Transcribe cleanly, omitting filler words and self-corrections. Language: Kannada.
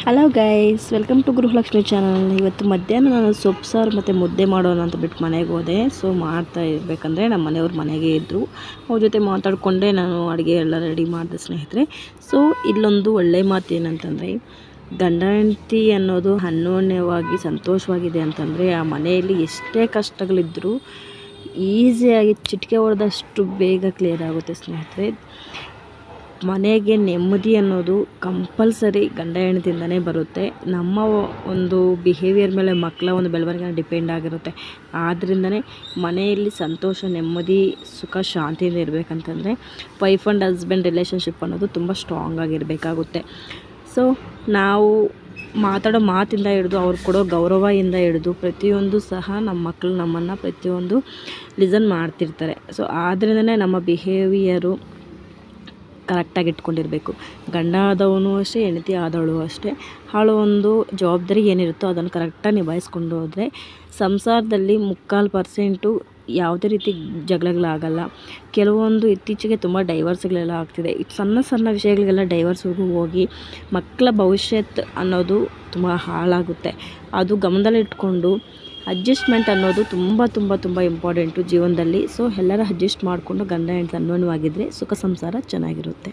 Hello guys, welcome to Gruhalakshmi channel. ಇವತ್ತು ಮಧ್ಯಾಹ್ನ ನಾನು ಸೊಪ್ಪು ಸಾರು ಮತ್ತು ಮುದ್ದೆ ಮಾಡೋಣ ಅಂತ ಬಿಟ್ಟು ಮನೆಗೆ ಹೋದೆ. ಸೊ ಮಾಡ್ತಾ ಇರಬೇಕಂದ್ರೆ ನಮ್ಮ ಮನೆಯವ್ರು ಮನೆಗೆ ಇದ್ದರು. ಅವ್ರ ಜೊತೆ ಮಾತಾಡಿಕೊಂಡೇ ನಾನು ಅಡುಗೆ ಎಲ್ಲ ರೆಡಿ ಮಾಡಿದೆ ಸ್ನೇಹಿತರೆ. ಸೊ ಇಲ್ಲೊಂದು ಒಳ್ಳೆಯ ಮಾತು ಏನಂತಂದರೆ, ಗಂಡ ಹೆಂಡತಿ ಅನ್ನೋದು ಅನ್ಯೋನ್ಯವಾಗಿ ಸಂತೋಷವಾಗಿದೆ ಅಂತಂದರೆ ಆ ಮನೆಯಲ್ಲಿ ಎಷ್ಟೇ ಕಷ್ಟಗಳಿದ್ದರೂ ಈಸಿಯಾಗಿ ಚಿಟಿಕೆ ಹೊಡೆದಷ್ಟು ಬೇಗ ಕ್ಲಿಯರ್ ಆಗುತ್ತೆ ಸ್ನೇಹಿತರೆ. ಮನೆಗೆ ನೆಮ್ಮದಿ ಅನ್ನೋದು ಕಂಪಲ್ಸರಿ ಗಂಡ ಹೆಂಡತಿಯಿಂದನೇ ಬರುತ್ತೆ. ನಮ್ಮ ಒಂದು ಬಿಹೇವಿಯರ್ ಮೇಲೆ ಮಕ್ಕಳ ಒಂದು ಬೆಳವಣಿಗೆ ಡಿಪೆಂಡ್ ಆಗಿರುತ್ತೆ. ಆದ್ದರಿಂದನೇ ಮನೆಯಲ್ಲಿ ಸಂತೋಷ, ನೆಮ್ಮದಿ, ಸುಖ, ಶಾಂತಿಯಿಂದ ಇರಬೇಕಂತಂದರೆ ವೈಫ್ ಆ್ಯಂಡ್ ಹಸ್ಬೆಂಡ್ ರಿಲೇಷನ್ಶಿಪ್ ಅನ್ನೋದು ತುಂಬ ಸ್ಟ್ರಾಂಗ್ ಆಗಿರಬೇಕಾಗುತ್ತೆ. ಸೊ ನಾವು ಮಾತಾಡೋ ಮಾತಿಂದ ಹಿಡಿದು ಅವ್ರು ಕೊಡೋ ಗೌರವದಿಂದ ಹಿಡಿದು ಪ್ರತಿಯೊಂದು ಸಹ ನಮ್ಮ ಮಕ್ಕಳು ನಮ್ಮನ್ನು ಪ್ರತಿಯೊಂದು ಲಿಸನ್ ಮಾಡ್ತಿರ್ತಾರೆ. ಸೊ ಆದ್ದರಿಂದನೇ ನಮ್ಮ ಬಿಹೇವಿಯರು ಕರೆಕ್ಟಾಗಿ ಇಟ್ಕೊಂಡಿರಬೇಕು. ಗಂಡ ಆದವನು ಅಷ್ಟೇ, ಹೆಂಡತಿ ಆದವಳು ಅಷ್ಟೇ. ಅವಳು ಒಂದು ಜವಾಬ್ದಾರಿ ಏನಿರುತ್ತೋ ಅದನ್ನು ಕರೆಕ್ಟಾಗಿ ನಿಭಾಯಿಸ್ಕೊಂಡು ಹೋದರೆ ಸಂಸಾರದಲ್ಲಿ 3/4% ಯಾವುದೇ ರೀತಿ ಜಗಳಗಳಾಗಲ್ಲ. ಕೆಲವೊಂದು ಇತ್ತೀಚೆಗೆ ತುಂಬ ಡೈವರ್ಸ್ಗಳೆಲ್ಲ ಆಗ್ತಿದೆ. ಸಣ್ಣ ಸಣ್ಣ ವಿಷಯಗಳಿಗೆಲ್ಲ ಡೈವರ್ಸ್ವರೆಗೂ ಹೋಗಿ ಮಕ್ಕಳ ಭವಿಷ್ಯತ್ ಅನ್ನೋದು ತುಂಬ ಹಾಳಾಗುತ್ತೆ. ಅದು ಗಮನದಲ್ಲಿಟ್ಕೊಂಡು ಅಡ್ಜಸ್ಟ್ಮೆಂಟ್ ಅನ್ನೋದು ತುಂಬ ತುಂಬ ತುಂಬ ಇಂಪಾರ್ಟೆಂಟು ಜೀವನದಲ್ಲಿ. ಸೊ ಎಲ್ಲರೂ ಅಡ್ಜಸ್ಟ್ ಮಾಡಿಕೊಂಡು ಗಂಡ ಹೆಂಡತಿ ಅನ್ಯೋನ್ಯವಾಗಿದ್ದರೆ ಸುಖ ಸಂಸಾರ ಚೆನ್ನಾಗಿರುತ್ತೆ.